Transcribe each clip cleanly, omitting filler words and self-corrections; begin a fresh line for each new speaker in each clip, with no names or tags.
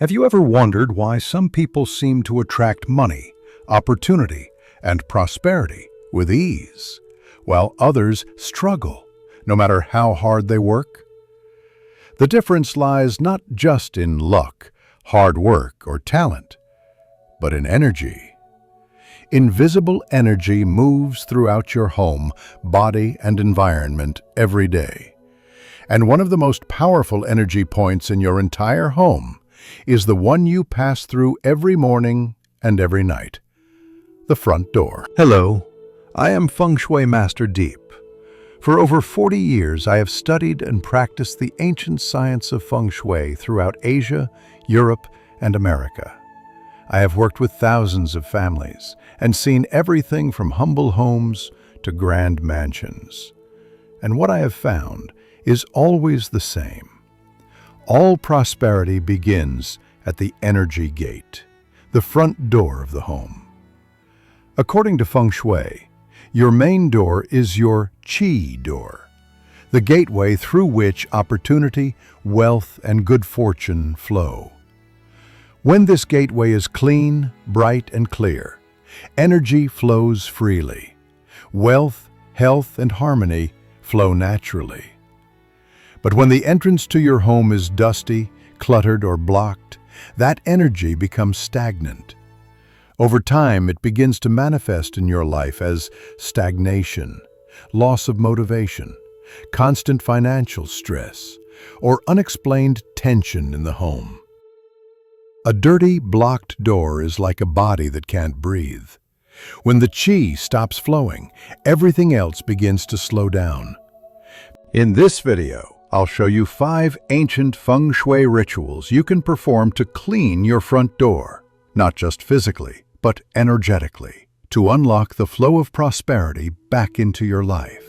Have you ever wondered why some people seem to attract money, opportunity, and prosperity with ease, while others struggle, no matter how hard they work? The difference lies not just in luck, hard work, or talent, but in energy. Invisible energy moves throughout your home, body, and environment every day. And one of the most powerful energy points in your entire home is the one you pass through every morning and every night: the front door. Hello, I am Feng Shui Master Deep. For over 40 years, I have studied and practiced the ancient science of Feng Shui throughout Asia, Europe, and America. I have worked with thousands of families and seen everything from humble homes to grand mansions. And what I have found is always the same. All prosperity begins at the energy gate, the front door of the home. According to Feng Shui, your main door is your Qi door, the gateway through which opportunity, wealth, and good fortune flow. When this gateway is clean, bright, and clear, energy flows freely. Wealth, health, and harmony flow naturally. But when the entrance to your home is dusty, cluttered, or blocked, that energy becomes stagnant. Over time, it begins to manifest in your life as stagnation, loss of motivation, constant financial stress, or unexplained tension in the home. A dirty, blocked door is like a body that can't breathe. When the qi stops flowing, everything else begins to slow down. In this video, I'll show you 5 ancient Feng Shui rituals you can perform to clean your front door, not just physically, but energetically, to unlock the flow of prosperity back into your life.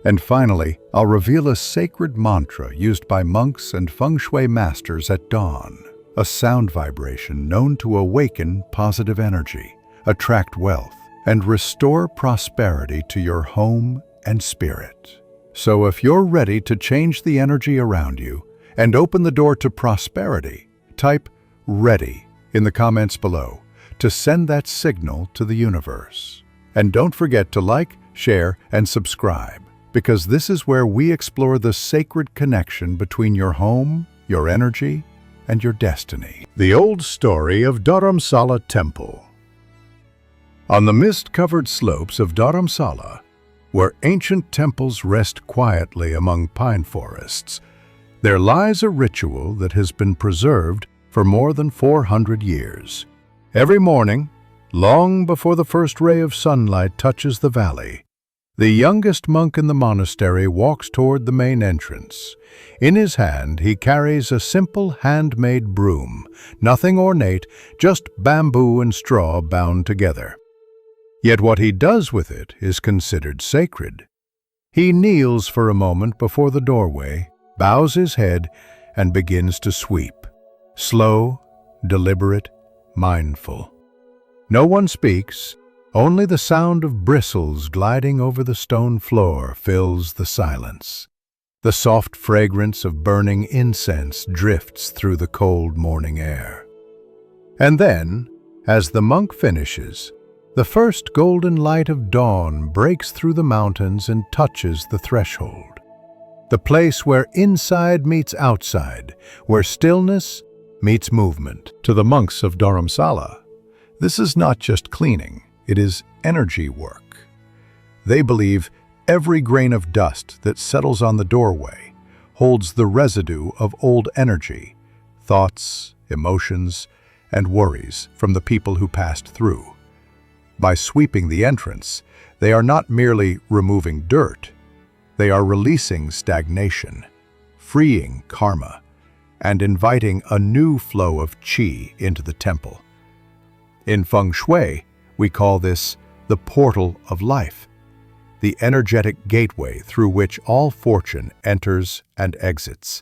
And finally, I'll reveal a sacred mantra used by monks and Feng Shui masters at dawn, a sound vibration known to awaken positive energy, attract wealth, and restore prosperity to your home and spirit. So if you're ready to change the energy around you and open the door to prosperity, type "ready" in the comments below to send that signal to the universe. And don't forget to like, share, and subscribe, because this is where we explore the sacred connection between your home, your energy, and your destiny. The old story of Dharamsala Temple. On the mist-covered slopes of Dharamsala, where ancient temples rest quietly among pine forests, there lies a ritual that has been preserved for more than 400 years. Every morning, long before the first ray of sunlight touches the valley, the youngest monk in the monastery walks toward the main entrance. In his hand, he carries a simple handmade broom, nothing ornate, just bamboo and straw bound together. Yet what he does with it is considered sacred. He kneels for a moment before the doorway, bows his head, and begins to sweep. Slow, deliberate, mindful. No one speaks, only the sound of bristles gliding over the stone floor fills the silence. The soft fragrance of burning incense drifts through the cold morning air. And then, as the monk finishes, the first golden light of dawn breaks through the mountains and touches the threshold. The place where inside meets outside, where stillness meets movement. To the monks of Dharamsala, this is not just cleaning, it is energy work. They believe every grain of dust that settles on the doorway holds the residue of old energy, thoughts, emotions, and worries from the people who passed through. By sweeping the entrance, they are not merely removing dirt, they are releasing stagnation, freeing karma, and inviting a new flow of qi into the temple. In Feng Shui, we call this the portal of life, the energetic gateway through which all fortune enters and exits.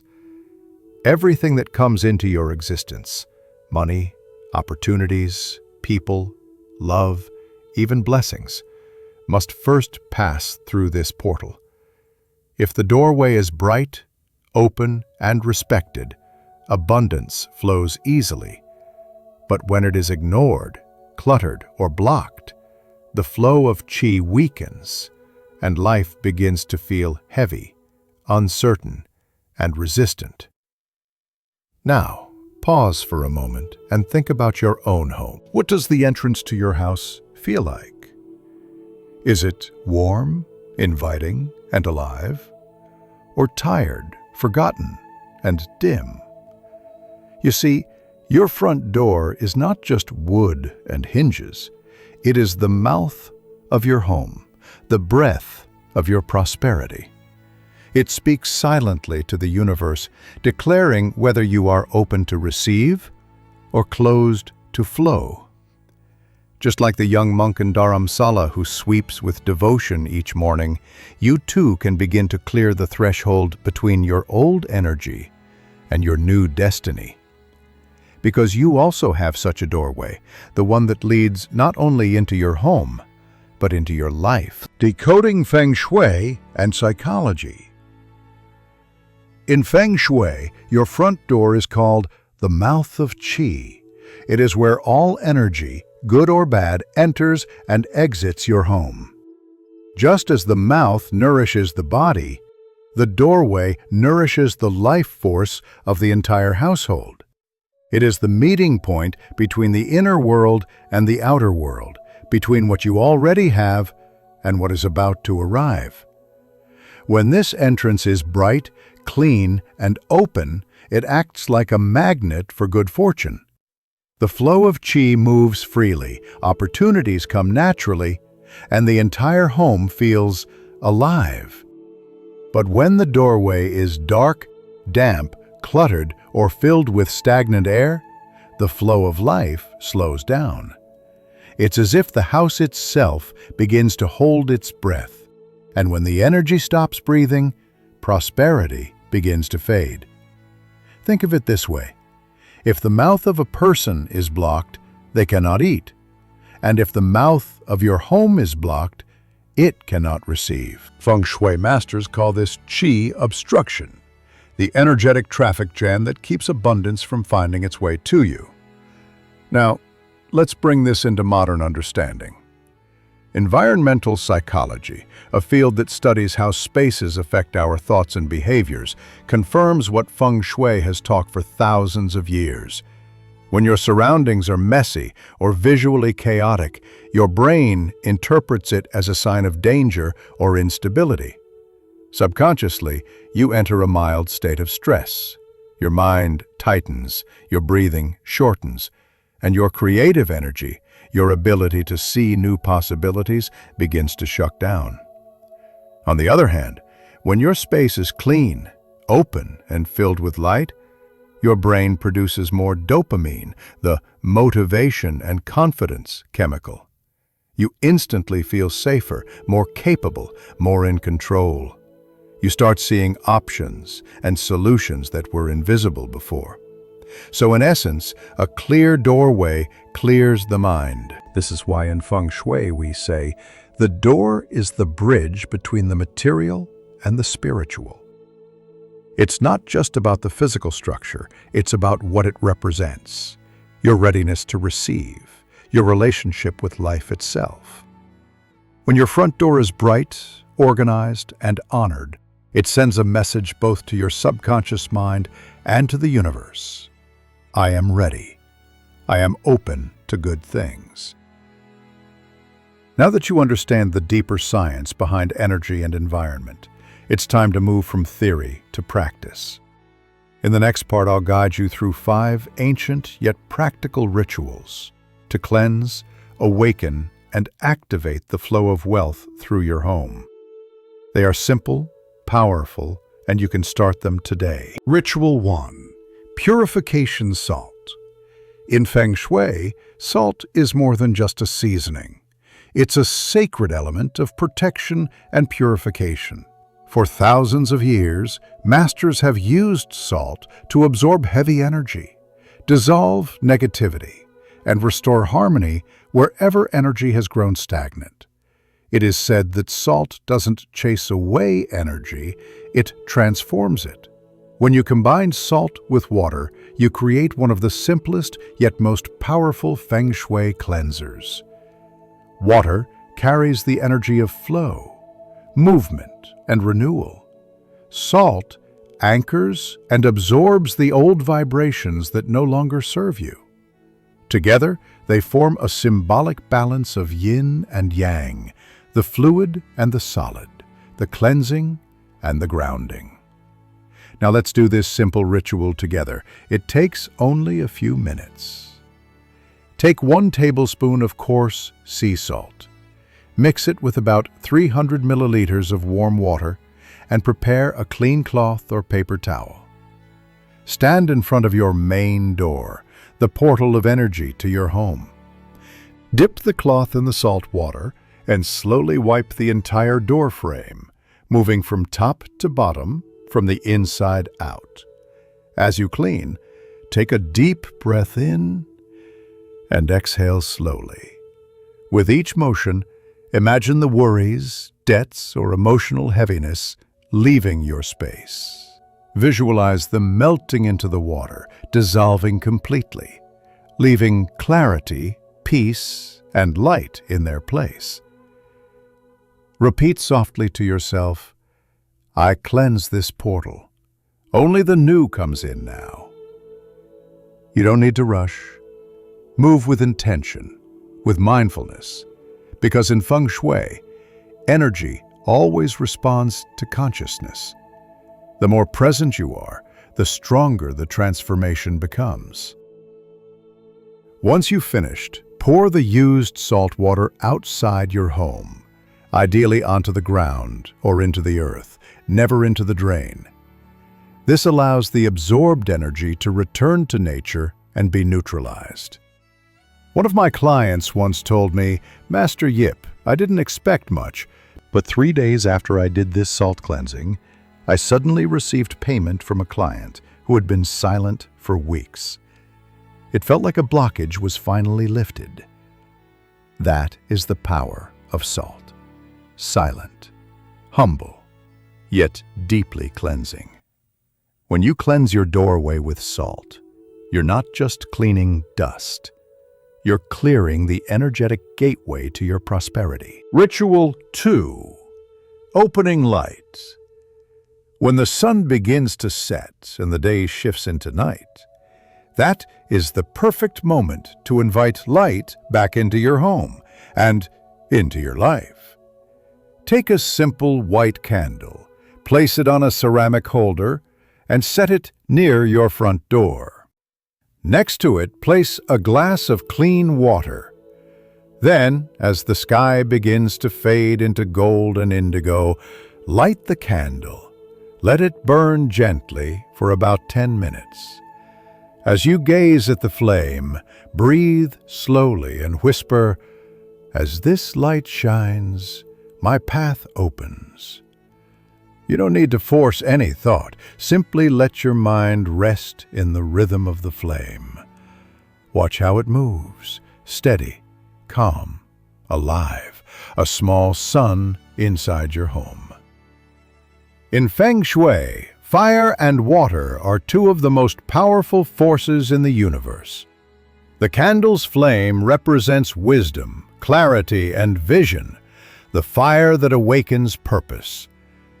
Everything that comes into your existence, money, opportunities, people, love, even blessings, must first pass through this portal. If the doorway is bright, open, and respected, abundance flows easily. But when it is ignored, cluttered, or blocked, the flow of qi weakens, and life begins to feel heavy, uncertain, and resistant. Now, pause for a moment and think about your own home. What does the entrance to your house feel like? Is it warm, inviting, and alive? Or tired, forgotten, and dim? You see, your front door is not just wood and hinges. It is the mouth of your home, the breath of your prosperity. It speaks silently to the universe, declaring whether you are open to receive or closed to flow. Just like the young monk in Dharamsala who sweeps with devotion each morning, you too can begin to clear the threshold between your old energy and your new destiny. Because you also have such a doorway, the one that leads not only into your home, but into your life. Decoding Feng Shui and psychology. In Feng Shui, your front door is called the mouth of qi. It is where all energy, good or bad, enters and exits your home. Just as the mouth nourishes the body, the doorway nourishes the life force of the entire household. It is the meeting point between the inner world and the outer world, between what you already have and what is about to arrive. When this entrance is bright, clean, and open, it acts like a magnet for good fortune. The flow of qi moves freely, opportunities come naturally, and the entire home feels alive. But when the doorway is dark, damp, cluttered, or filled with stagnant air, the flow of life slows down. It's as if the house itself begins to hold its breath, and when the energy stops breathing, prosperity begins to fade. Think of it this way. If the mouth of a person is blocked, they cannot eat. And if the mouth of your home is blocked, it cannot receive. Feng Shui masters call this qi obstruction, the energetic traffic jam that keeps abundance from finding its way to you. Now, let's bring this into modern understanding. Environmental psychology, a field that studies how spaces affect our thoughts and behaviors, confirms what Feng Shui has taught for thousands of years. When your surroundings are messy or visually chaotic, your brain interprets it as a sign of danger or instability. Subconsciously, you enter a mild state of stress. Your mind tightens, your breathing shortens, and your creative energy, your ability to see new possibilities, begins to shut down. On the other hand, when your space is clean, open, and filled with light, your brain produces more dopamine, the motivation and confidence chemical. You instantly feel safer, more capable, more in control. You start seeing options and solutions that were invisible before. So in essence, a clear doorway clears the mind. This is why in Feng Shui we say, the door is the bridge between the material and the spiritual. It's not just about the physical structure, it's about what it represents. Your readiness to receive, your relationship with life itself. When your front door is bright, organized, and honored, it sends a message both to your subconscious mind and to the universe. I am ready. I am open to good things. Now that you understand the deeper science behind energy and environment, it's time to move from theory to practice. In the next part, I'll guide you through 5 ancient yet practical rituals to cleanse, awaken, and activate the flow of wealth through your home. They are simple, powerful, and you can start them today. Ritual 1. Purification salt. In Feng Shui, salt is more than just a seasoning. It's a sacred element of protection and purification. For thousands of years, masters have used salt to absorb heavy energy, dissolve negativity, and restore harmony wherever energy has grown stagnant. It is said that salt doesn't chase away energy, it transforms it. When you combine salt with water, you create one of the simplest yet most powerful Feng Shui cleansers. Water carries the energy of flow, movement, and renewal. Salt anchors and absorbs the old vibrations that no longer serve you. Together, they form a symbolic balance of yin and yang, the fluid and the solid, the cleansing and the grounding. Now let's do this simple ritual together. It takes only a few minutes. Take 1 tablespoon of coarse sea salt. Mix it with about 300 milliliters of warm water and prepare a clean cloth or paper towel. Stand in front of your main door, the portal of energy to your home. Dip the cloth in the salt water and slowly wipe the entire door frame, moving from top to bottom, from the inside out. As you clean, take a deep breath in and exhale slowly. With each motion, imagine the worries, debts, or emotional heaviness leaving your space. Visualize them melting into the water, dissolving completely, leaving clarity, peace, and light in their place. Repeat softly to yourself, "I cleanse this portal. Only the new comes in now." You don't need to rush. Move with intention, with mindfulness, because in Feng Shui, energy always responds to consciousness. The more present you are, the stronger the transformation becomes. Once you've finished, pour the used salt water outside your home, ideally onto the ground or into the earth, never into the drain. This allows the absorbed energy to return to nature and be neutralized. One of my clients once told me, "Master Yip, I didn't expect much, but 3 days after I did this salt cleansing, I suddenly received payment from a client who had been silent for weeks. It felt like a blockage was finally lifted." That is the power of salt. Silent, humble, yet deeply cleansing. When you cleanse your doorway with salt, you're not just cleaning dust. You're clearing the energetic gateway to your prosperity. Ritual 2. Opening light. When the sun begins to set and the day shifts into night, that is the perfect moment to invite light back into your home and into your life. Take a simple white candle, place it on a ceramic holder, and set it near your front door. Next to it, place a glass of clean water. Then, as the sky begins to fade into gold and indigo, light the candle. Let it burn gently for about 10 minutes. As you gaze at the flame, breathe slowly and whisper, "As this light shines, my path opens." You don't need to force any thought. Simply let your mind rest in the rhythm of the flame. Watch how it moves, steady, calm, alive, a small sun inside your home. In Feng Shui, fire and water are 2 of the most powerful forces in the universe. The candle's flame represents wisdom, clarity, and vision, the fire that awakens purpose.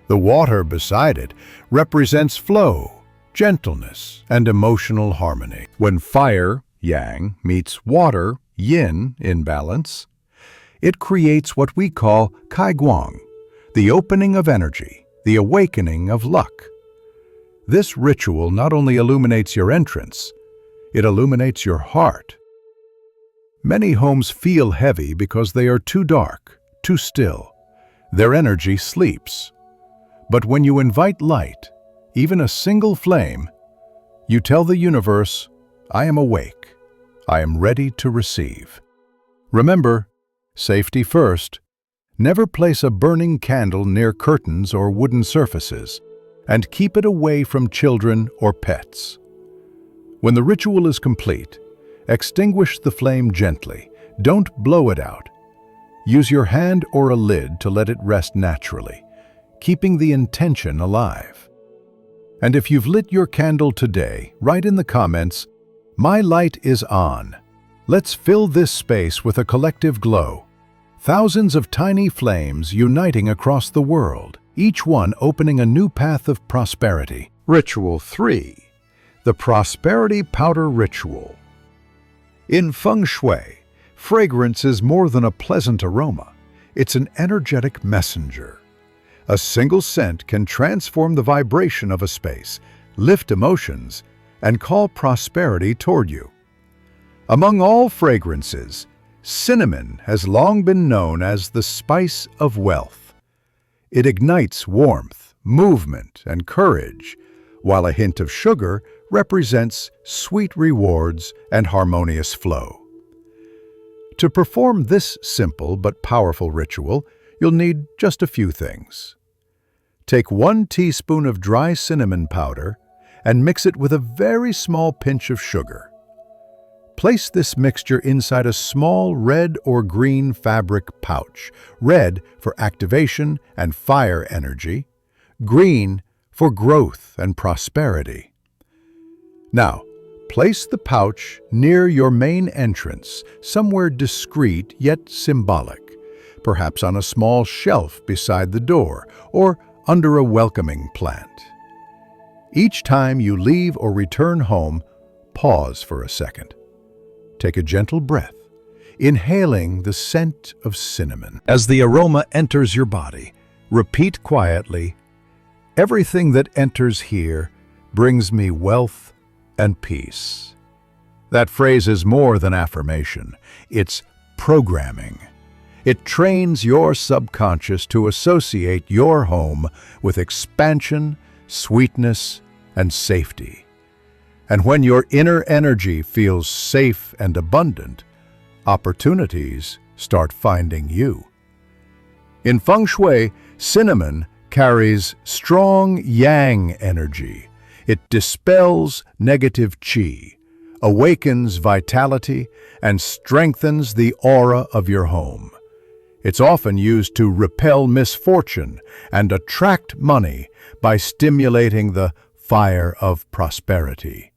The water beside it represents flow, gentleness, and emotional harmony. When fire, yang, meets water, yin, in balance, it creates what we call kaiguang, the opening of energy, the awakening of luck. This ritual not only illuminates your entrance, it illuminates your heart. Many homes feel heavy because they are too dark, too still. Their energy sleeps. But when you invite light, even a single flame, you tell the universe, "I am awake. I am ready to receive." Remember, safety first. Never place a burning candle near curtains or wooden surfaces, and keep it away from children or pets. When the ritual is complete, extinguish the flame gently. Don't blow it out. Use your hand or a lid to let it rest naturally, keeping the intention alive. And if you've lit your candle today, write in the comments, "My light is on." Let's fill this space with a collective glow. Thousands of tiny flames uniting across the world, each one opening a new path of prosperity. Ritual 3. The Prosperity Powder Ritual. In Feng Shui, fragrance is more than a pleasant aroma. It's an energetic messenger. A single scent can transform the vibration of a space, lift emotions, and call prosperity toward you. Among all fragrances, cinnamon has long been known as the spice of wealth. It ignites warmth, movement, and courage, while a hint of sugar represents sweet rewards and harmonious flow. To perform this simple but powerful ritual, you'll need just a few things. Take 1 teaspoon of dry cinnamon powder and mix it with a very small pinch of sugar. Place this mixture inside a small red or green fabric pouch, red for activation and fire energy, green for growth and prosperity. Now, place the pouch near your main entrance, somewhere discreet yet symbolic, perhaps on a small shelf beside the door or under a welcoming plant. Each time you leave or return home, pause for a second. Take a gentle breath, inhaling the scent of cinnamon. As the aroma enters your body, repeat quietly, "Everything that enters here brings me wealth and peace." That phrase is more than affirmation. It's programming. It trains your subconscious to associate your home with expansion, sweetness, and safety. And when your inner energy feels safe and abundant, opportunities start finding you. In Feng Shui, cinnamon carries strong yang energy. It dispels negative qi, awakens vitality, and strengthens the aura of your home. It's often used to repel misfortune and attract money by stimulating the fire of prosperity.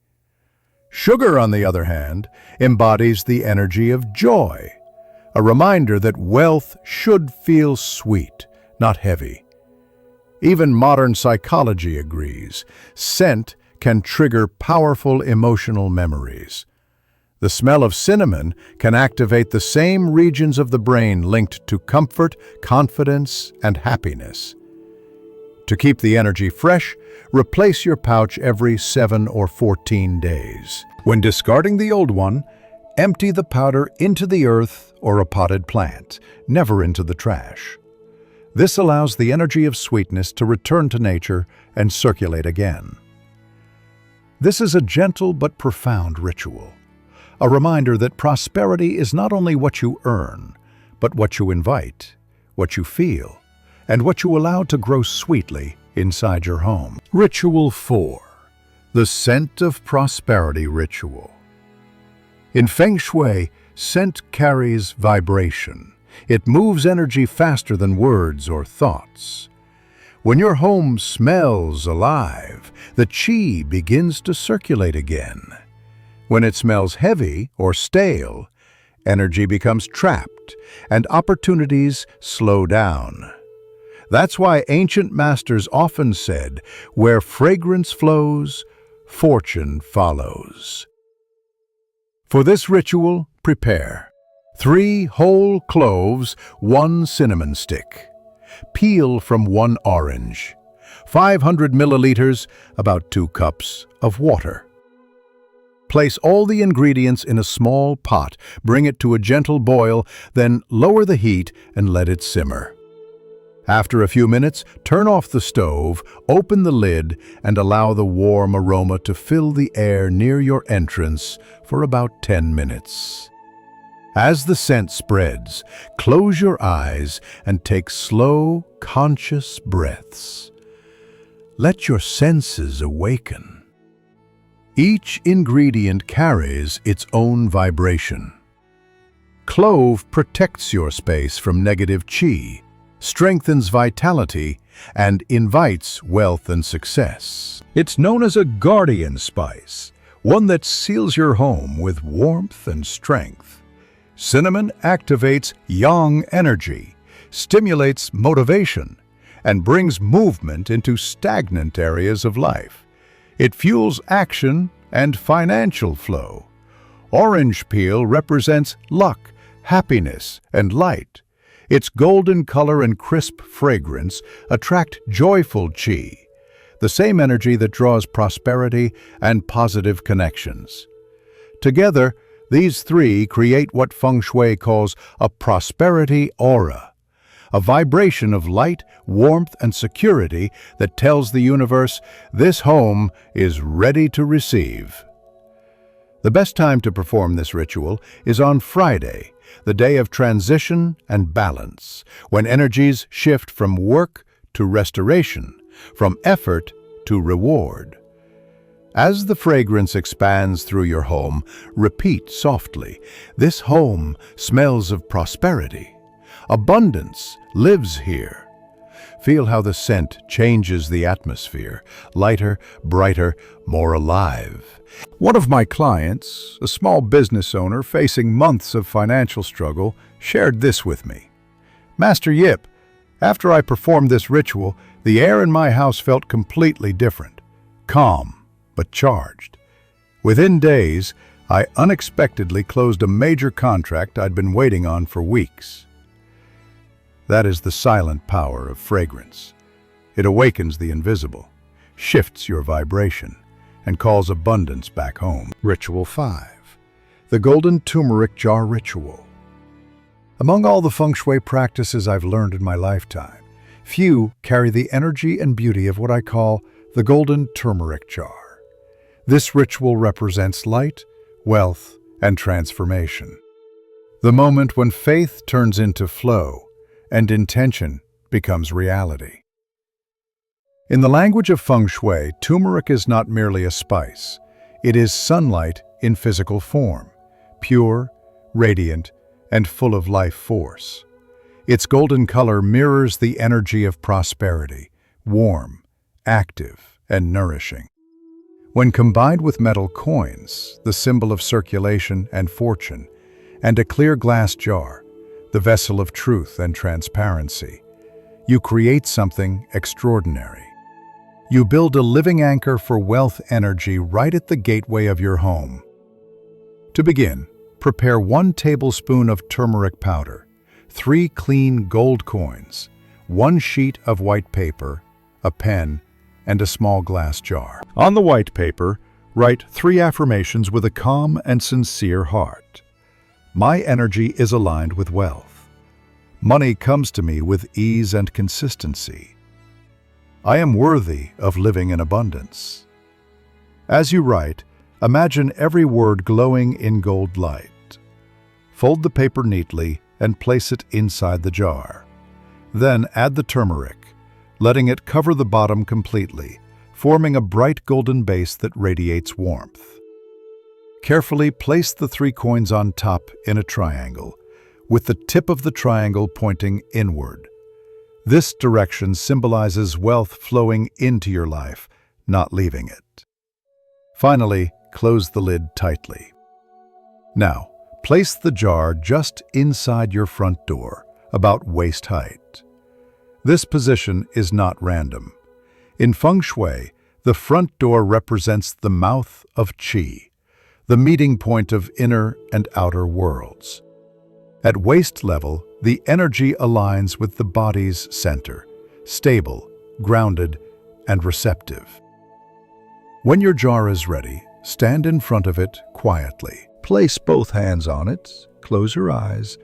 Sugar, on the other hand, embodies the energy of joy, a reminder that wealth should feel sweet, not heavy. Even modern psychology agrees. Scent can trigger powerful emotional memories. The smell of cinnamon can activate the same regions of the brain linked to comfort, confidence, and happiness. To keep the energy fresh, replace your pouch every 7 or 14 days. When discarding the old one, empty the powder into the earth or a potted plant, never into the trash. This allows the energy of sweetness to return to nature and circulate again. This is a gentle but profound ritual, a reminder that prosperity is not only what you earn, but what you invite, what you feel, and what you allow to grow sweetly inside your home. Ritual 4. The Scent of Prosperity Ritual. In Feng Shui, scent carries vibration. It moves energy faster than words or thoughts. When your home smells alive, the qi begins to circulate again. When it smells heavy or stale, energy becomes trapped and opportunities slow down. That's why ancient masters often said, "Where fragrance flows, fortune follows." For this ritual, prepare 3 whole cloves, 1 cinnamon stick. Peel from 1 orange. 500 milliliters, about 2 cups, of water. Place all the ingredients in a small pot, bring it to a gentle boil, then lower the heat and let it simmer. After a few minutes, turn off the stove, open the lid, and allow the warm aroma to fill the air near your entrance for about 10 minutes. As the scent spreads, close your eyes and take slow, conscious breaths. Let your senses awaken. Each ingredient carries its own vibration. Clove protects your space from negative qi, strengthens vitality, and invites wealth and success. It's known as a guardian spice, one that seals your home with warmth and strength. Cinnamon activates yang energy, stimulates motivation, and brings movement into stagnant areas of life. It fuels action and financial flow. Orange peel represents luck, happiness, and light. Its golden color and crisp fragrance attract joyful qi, the same energy that draws prosperity and positive connections. Together, these three create what Feng Shui calls a prosperity aura, a vibration of light, warmth, and security that tells the universe this home is ready to receive. The best time to perform this ritual is on Friday, the day of transition and balance, when energies shift from work to restoration, from effort to reward. As the fragrance expands through your home, repeat softly, "This home smells of prosperity. Abundance lives here." Feel how the scent changes the atmosphere, lighter, brighter, more alive. One of my clients, a small business owner facing months of financial struggle, shared this with me. "Master Yip, after I performed this ritual, the air in my house felt completely different, calm but charged. Within days, I unexpectedly closed a major contract I'd been waiting on for weeks." That is the silent power of fragrance. It awakens the invisible, shifts your vibration, and calls abundance back home. Ritual 5. The Golden Turmeric Jar Ritual. Among all the Feng Shui practices I've learned in my lifetime, few carry the energy and beauty of what I call the Golden Turmeric Jar. This ritual represents light, wealth, and transformation. The moment when faith turns into flow and intention becomes reality. In the language of Feng Shui, turmeric is not merely a spice. It is sunlight in physical form, pure, radiant, and full of life force. Its golden color mirrors the energy of prosperity, warm, active, and nourishing. When combined with metal coins, the symbol of circulation and fortune, and a clear glass jar, the vessel of truth and transparency, you create something extraordinary. You build a living anchor for wealth energy right at the gateway of your home. To begin, prepare 1 tablespoon of turmeric powder, 3 clean gold coins, 1 sheet of white paper, a pen, and a small glass jar. On the white paper, write 3 affirmations with a calm and sincere heart. My energy is aligned with wealth. Money comes to me with ease and consistency. I am worthy of living in abundance. As you write, imagine every word glowing in gold light. Fold the paper neatly and place it inside the jar. Then add the turmeric, letting it cover the bottom completely, forming a bright golden base that radiates warmth. Carefully place the 3 coins on top in a triangle, with the tip of the triangle pointing inward. This direction symbolizes wealth flowing into your life, not leaving it. Finally, close the lid tightly. Now, place the jar just inside your front door, about waist height. This position is not random. In Feng Shui, the front door represents the mouth of qi, the meeting point of inner and outer worlds. At waist level, the energy aligns with the body's center, stable, grounded, and receptive. When your jar is ready, stand in front of it quietly. Place both hands on it, close your eyes,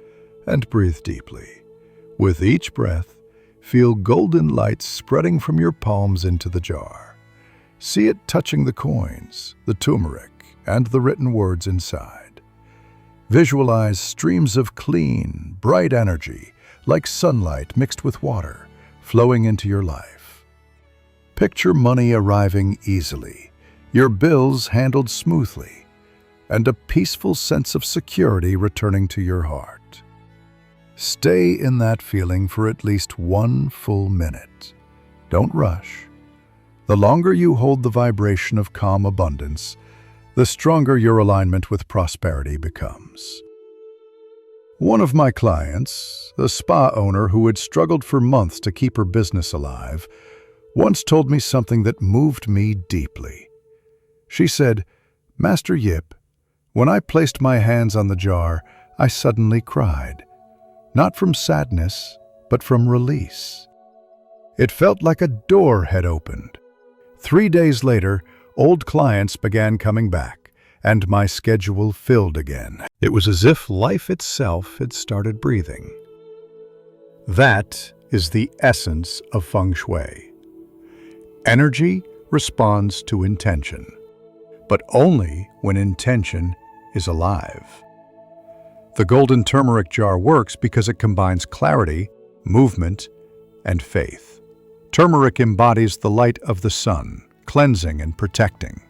and breathe deeply. With each breath, feel golden light spreading from your palms into the jar. See it touching the coins, the turmeric, and the written words inside. Visualize streams of clean, bright energy, like sunlight mixed with water, flowing into your life. Picture money arriving easily, your bills handled smoothly, and a peaceful sense of security returning to your heart. Stay in that feeling for at least 1 full minute. Don't rush. The longer you hold the vibration of calm abundance, the stronger your alignment with prosperity becomes. One of my clients, a spa owner who had struggled for months to keep her business alive, once told me something that moved me deeply. She said, "Master Yip, when I placed my hands on the jar, I suddenly cried. Not from sadness, but from release. It felt like a door had opened. 3 days later, old clients began coming back, and my schedule filled again. It was as if life itself had started breathing." That is the essence of Feng Shui. Energy responds to intention, but only when intention is alive. The golden turmeric jar works because it combines clarity, movement, and faith. Turmeric embodies the light of the sun, cleansing and protecting.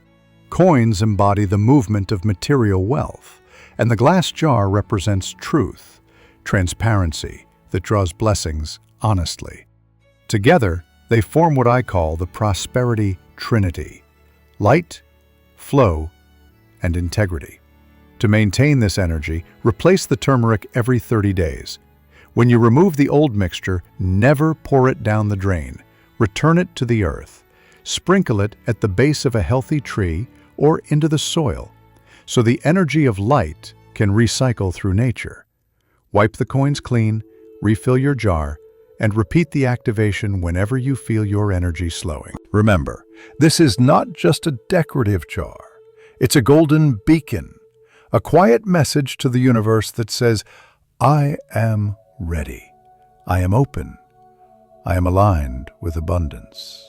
Coins embody the movement of material wealth, and the glass jar represents truth, transparency that draws blessings honestly. Together, they form what I call the prosperity trinity: light, flow, and integrity. To maintain this energy, replace the turmeric every 30 days. When you remove the old mixture, never pour it down the drain. Return it to the earth. Sprinkle it at the base of a healthy tree or into the soil, so the energy of light can recycle through nature. Wipe the coins clean, refill your jar, and repeat the activation whenever you feel your energy slowing. Remember, this is not just a decorative jar. It's a golden beacon, a quiet message to the universe that says, "I am ready. I am open. I am aligned with abundance."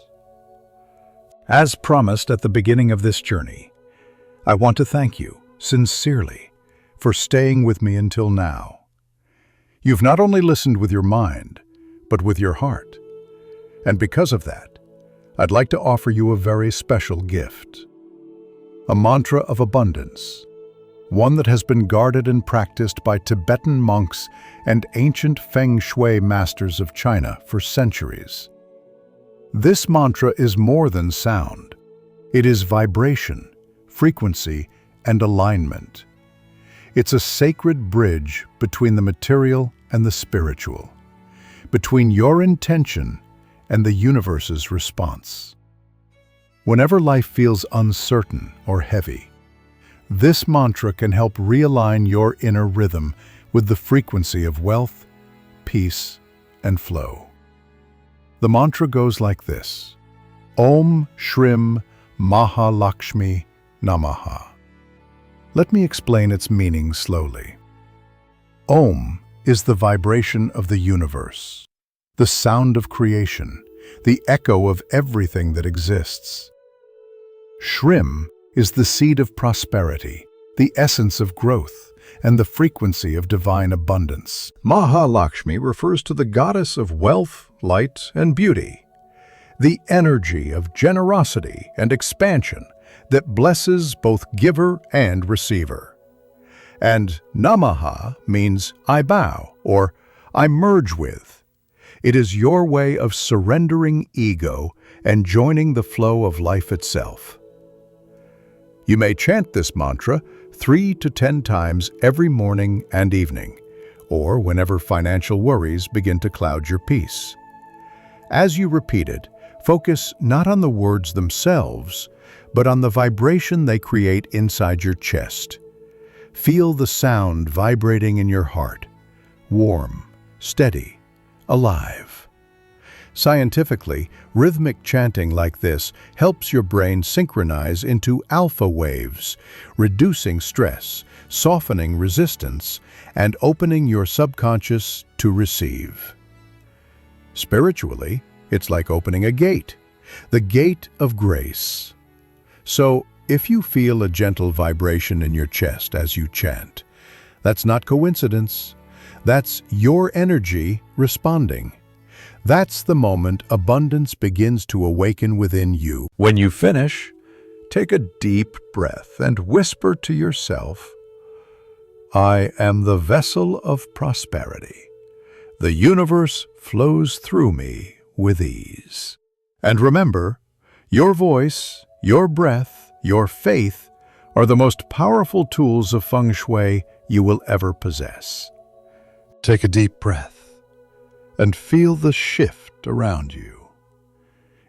As promised at the beginning of this journey, I want to thank you, sincerely, for staying with me until now. You've not only listened with your mind, but with your heart. And because of that, I'd like to offer you a very special gift. A mantra of abundance, one that has been guarded and practiced by Tibetan monks and ancient Feng Shui masters of China for centuries. This mantra is more than sound. It is vibration, frequency, and alignment. It's a sacred bridge between the material and the spiritual, between your intention and the universe's response. Whenever life feels uncertain or heavy, this mantra can help realign your inner rhythm with the frequency of wealth, peace, and flow. The mantra goes like this: Om Shrim Mahalakshmi Namaha. Let me explain its meaning slowly. Om is the vibration of the universe, the sound of creation, the echo of everything that exists. Shrim is the seed of prosperity, the essence of growth, and the frequency of divine abundance. Mahalakshmi refers to the goddess of wealth, light, and beauty, the energy of generosity and expansion that blesses both giver and receiver. And Namaha means I bow, or I merge with. It is your way of surrendering ego and joining the flow of life itself. You may chant this mantra 3 to 10 times every morning and evening, or whenever financial worries begin to cloud your peace. As you repeat it, focus not on the words themselves, but on the vibration they create inside your chest. Feel the sound vibrating in your heart, warm, steady, alive. Scientifically, rhythmic chanting like this helps your brain synchronize into alpha waves, reducing stress, softening resistance, and opening your subconscious to receive. Spiritually, it's like opening a gate, the gate of grace. So, if you feel a gentle vibration in your chest as you chant, that's not coincidence. That's your energy responding. That's the moment abundance begins to awaken within you. When you finish, take a deep breath and whisper to yourself, I am the vessel of prosperity. The universe flows through me with ease. And remember, your voice, your breath, your faith are the most powerful tools of Feng Shui you will ever possess. Take a deep breath and feel the shift around you.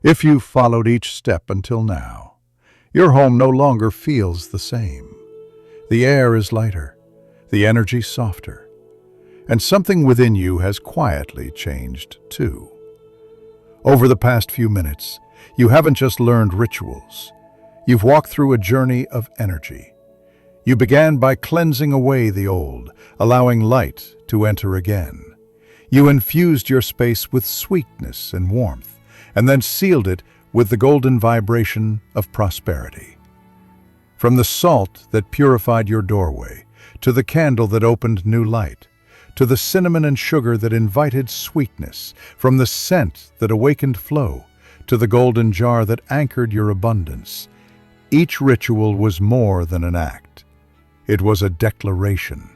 If you've followed each step until now, your home no longer feels the same. The air is lighter, the energy softer, and something within you has quietly changed too. Over the past few minutes, you haven't just learned rituals. You've walked through a journey of energy. You began by cleansing away the old, allowing light to enter again. You infused your space with sweetness and warmth, and then sealed it with the golden vibration of prosperity. From the salt that purified your doorway, to the candle that opened new light, to the cinnamon and sugar that invited sweetness, from the scent that awakened flow, to the golden jar that anchored your abundance, each ritual was more than an act. It was a declaration.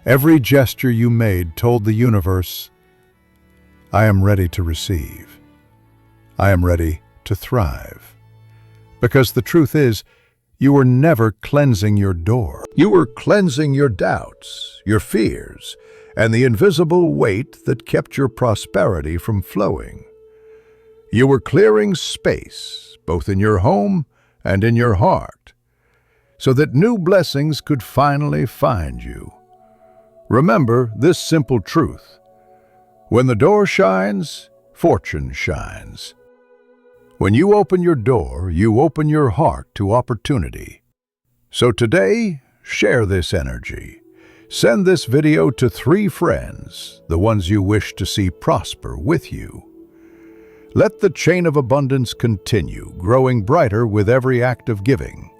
Every gesture you made told the universe, I am ready to receive. I am ready to thrive. Because the truth is, you were never cleansing your door. You were cleansing your doubts, your fears, and the invisible weight that kept your prosperity from flowing. You were clearing space, both in your home and in your heart, so that new blessings could finally find you. Remember this simple truth: when the door shines, fortune shines. When you open your door, you open your heart to opportunity. So today, share this energy. Send this video to 3 friends, the ones you wish to see prosper with you. Let the chain of abundance continue, growing brighter with every act of giving.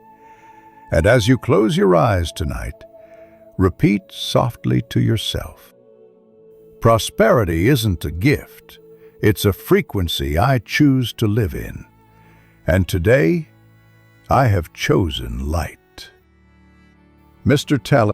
And as you close your eyes tonight, repeat softly to yourself, prosperity isn't a gift. It's a frequency I choose to live in. And today, I have chosen light. Mr. Talent.